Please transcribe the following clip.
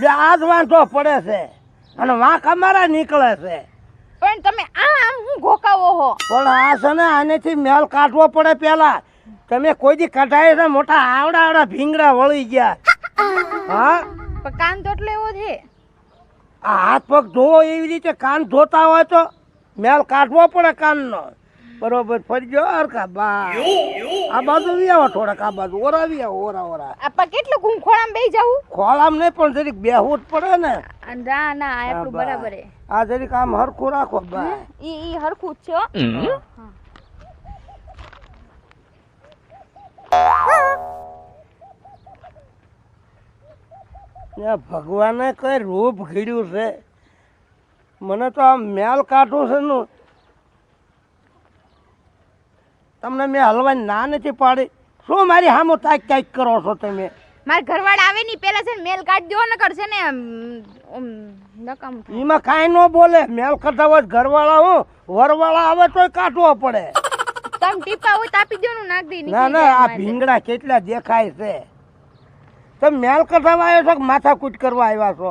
જે આજ વાંધો પડે છે અને વાંક અમારા નીકળે છે. પણ તમે આમ હું ઘોકાવો હો. પણ આ છે ને આનેથી મેલ કાઢવો પડે પેલા. તમે કોઈ દી કઢાય છે મોટા આવડા ભીંગડા વળી ગયા. હા પણ કાન તો એટલે એવો છે. આ હાથ પગ ધોવો એવી રીતે કાન ધોતા હોય તો મેલ કાઢવો પડે કાનનો. બરોબર ફરજો હરખા બા આ બાજુ વી આવો થોડાક આ બાજુ ઓરાવી આવો ઓરા. આપા કેટલું હું ખોળામાં બેહી જાવું? ખોળામ નહીં પણ જરીક બેહવું જ પડે ને. ના ના આટલું બરાબર હે. આ જરીક આમ હરખું રાખો બા. ઈ હરખું જ છે હો. ભગવાને કઈ રૂપ ઘડ્યું છે. મને તો આમ મેલ કાઢું છે ને તમને મેં હલવાની ના નથી પાડી. શું મારી સામુ તાક કરો છો તમે? માર ઘરવાળા આવે ની પેલા છે ને મેલ કાઢ દો ને કરશે ને નકામ થાય. એમાં કાંઈ ન બોલે. મેલ કઢાવો ઘરવાળા હું વરવાળા આવે તોય કાઢવો પડે. તમે ટીપા હોય તો આપી દો ને નાખ દે. ના ના આ ભીંગડા કેટલા દેખાય છે. તમે મેલ કઢાવા આવ્યો છો કે માથાકૂટ કરવા આવ્યા છો?